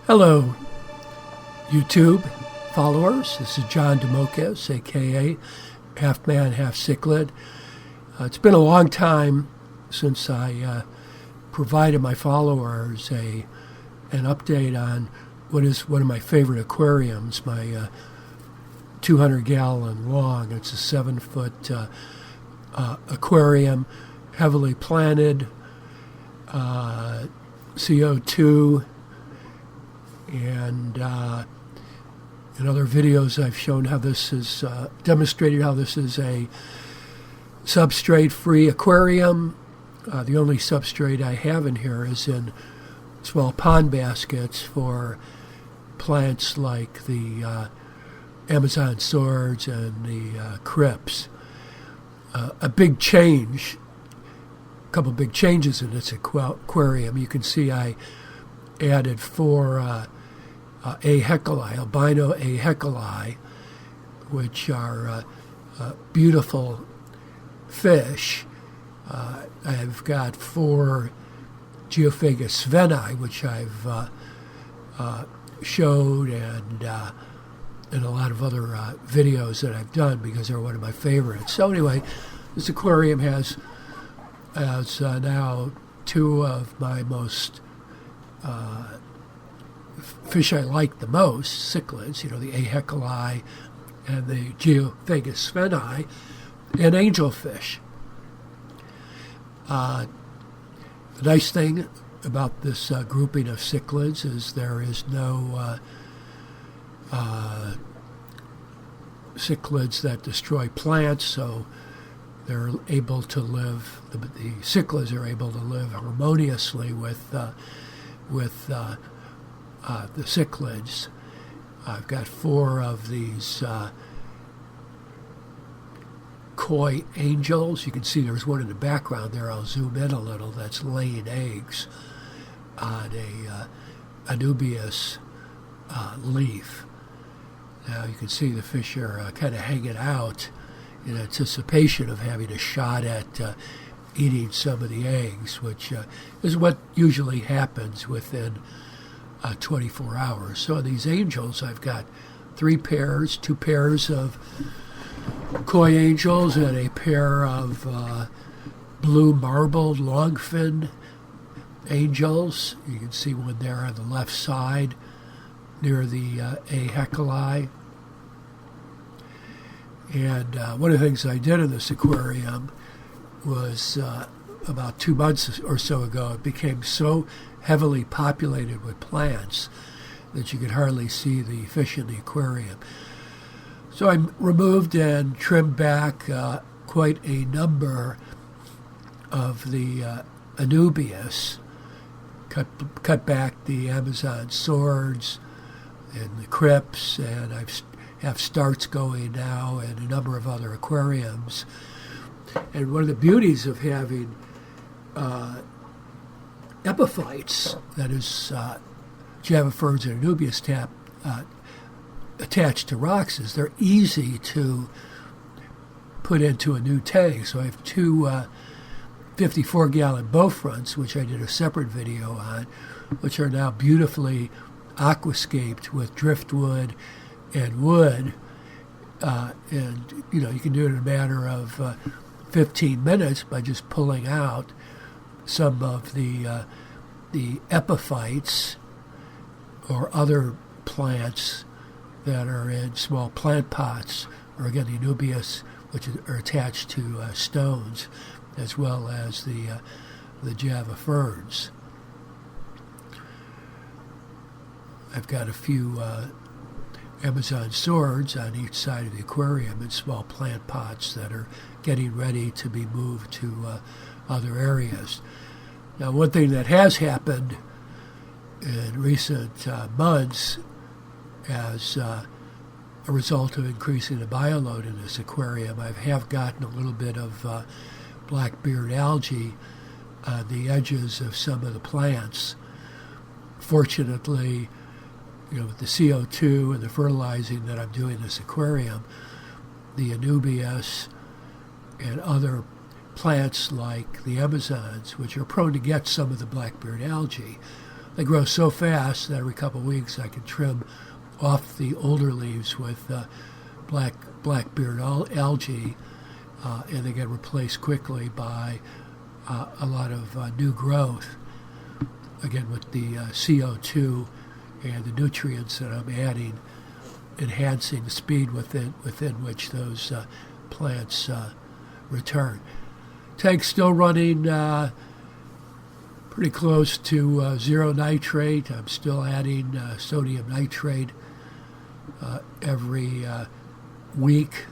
Hello, YouTube followers. This is John DeMocas, a.k.a. Half Man, Half Cichlid. It's been a long time since I provided my followers an update on what is one of my favorite aquariums, my 200-gallon long. It's a 7-foot aquarium, heavily planted, CO2, and in other videos I've shown how this is demonstrated how this is a substrate-free aquarium. The only substrate I have in here is in small pond baskets for plants like the Amazon swords and the cryps. A big change, a couple big changes in this aquarium. You can see I added 4 A. Heckelii, Albino A. Heckelii, which are beautiful fish. I've got 4 Geophagus veni, which I've showed and a lot of other videos that I've done because they're one of my favorites. So anyway, this aquarium has now 2 of my most fish I like the most, cichlids, the A. Heckelii and the Geophagus veni, and angelfish. The nice thing about this grouping of cichlids is there is no cichlids that destroy plants, so they're able to live. The cichlids are able to live harmoniously with the cichlids. I've got 4 of these koi angels. You can see there's one in the background there. I'll zoom in a little. That's laying eggs on a Anubias leaf. Now you can see the fish are kind of hanging out in anticipation of having a shot at eating some of the eggs, which is what usually happens within 24 hours. So these angels, I've got 3 pairs, 2 pairs of koi angels and a pair of blue marbled longfin angels. You can see one there on the left side near the A. Heckelii. And one of the things I did in this aquarium was about 2 months or so ago, it became so heavily populated with plants that you could hardly see the fish in the aquarium. So I removed and trimmed back quite a number of the Anubias, cut back the Amazon swords and the cryps, and I have starts going now in a number of other aquariums. And one of the beauties of having epiphytes, that is Geophagus and Anubias attached to rocks, is they're easy to put into a new tank. So I have 2 54-gallon bow fronts, which I did a separate video on, which are now beautifully aquascaped with driftwood and wood. And you can do it in a matter of 15 minutes by just pulling out some of the epiphytes or other plants that are in small plant pots, or again the Anubias, which are attached to stones, as well as the Java ferns. I've got a few Amazon swords on each side of the aquarium in small plant pots that are getting ready to be moved to other areas. Now, one thing that has happened in recent months as a result of increasing the bioload in this aquarium, I have gotten a little bit of blackbeard algae on the edges of some of the plants. Fortunately, with the CO2 and the fertilizing that I'm doing in this aquarium, the Anubias and other plants like the Amazons, which are prone to get some of the blackbeard algae, they grow so fast that every couple of weeks I can trim off the older leaves with blackbeard algae, and they get replaced quickly by a lot of new growth. Again, with the CO2 and the nutrients that I'm adding, enhancing the speed within which those plants return. Tank's still running pretty close to zero nitrate. I'm still adding sodium nitrate every week.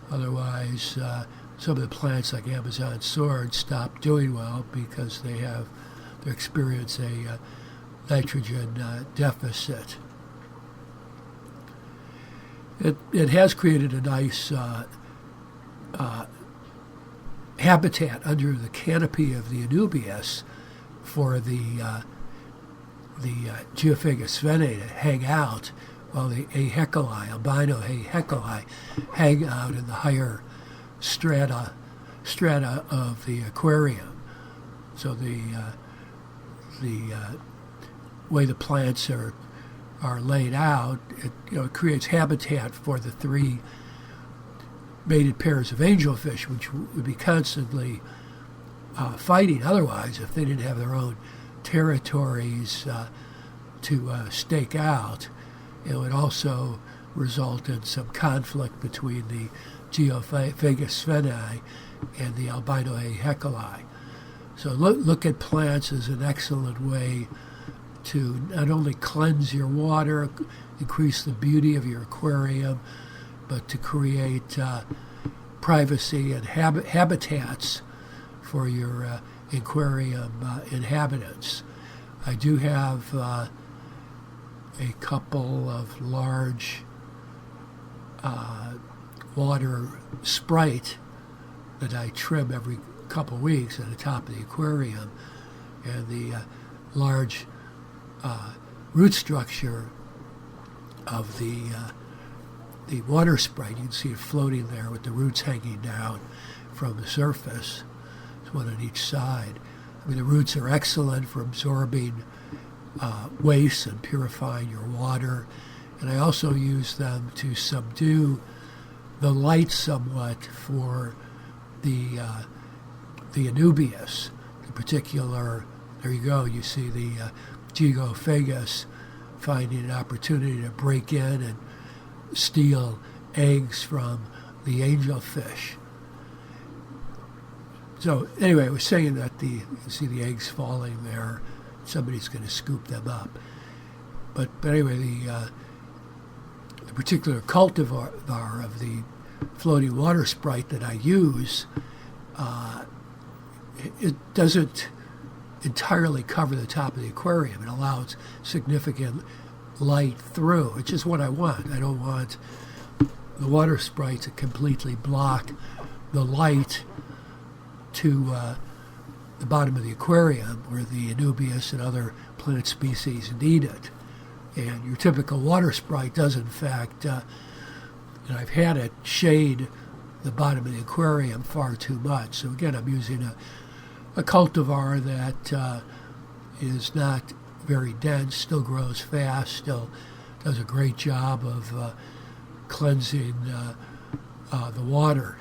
Otherwise, some of the plants like Amazon sword stop doing well because they experience a nitrogen deficit. It has created a nice habitat under the canopy of the Anubias for the Geophagus venae to hang out, while the A. Heckelii, Albino A. Heckelii, hang out in the higher strata of the aquarium. So the way the plants are laid out, it creates habitat for the three mated pairs of angelfish, which would be constantly fighting otherwise if they didn't have their own territories to stake out. It would also result in some conflict between the Geophagus venae and the Albino A. Heckelii. So look at plants as an excellent way to not only cleanse your water, increase the beauty of your aquarium, but to create privacy and habitats for your aquarium inhabitants. I do have a couple of large water sprite that I trim every couple weeks at the top of the aquarium, and the large root structure of the water sprite. You can see it floating there with the roots hanging down from the surface. There's one on each side. I mean, the roots are excellent for absorbing waste and purifying your water, and I also use them to subdue the light somewhat for the Anubias. In particular, there you go, you see the Geophagus finding an opportunity to break in and steal eggs from the angelfish. So anyway, I was saying that you can see the eggs falling there. Somebody's going to scoop them up. But anyway, the particular cultivar of the floating water sprite that I use, it doesn't entirely cover the top of the aquarium. It allows significant light through, which is what I want. I don't want the water sprite to completely block the light to the bottom of the aquarium where the Anubias and other plant species need it. And your typical water sprite does, in fact, and I've had it shade the bottom of the aquarium far too much. So again, I'm using a cultivar that is not very dense, still grows fast, still does a great job of cleansing the water.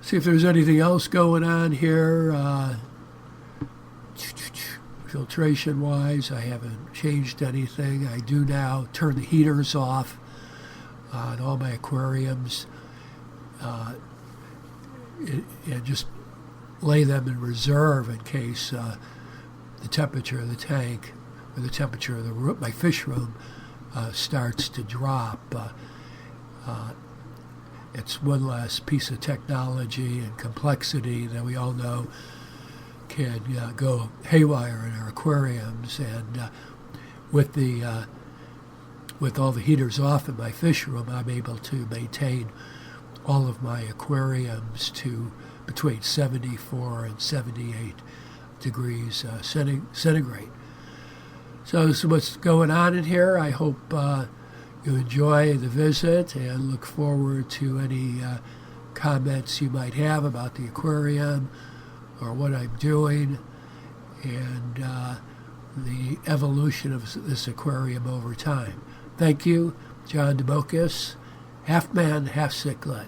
See if there's anything else going on here. Filtration-wise, I haven't changed anything. I do now turn the heaters off on all my aquariums and just lay them in reserve in case the temperature of the tank or the temperature of my fish room starts to drop. It's one less piece of technology and complexity that we all know can go haywire in our aquariums. And with all the heaters off in my fish room, I'm able to maintain all of my aquariums to between 74 and 78 degrees centigrade. So this is what's going on in here. I hope you enjoy the visit and look forward to any comments you might have about the aquarium or what I'm doing. and the evolution of this aquarium over time. Thank you, John DeBocas, half man, half cichlid.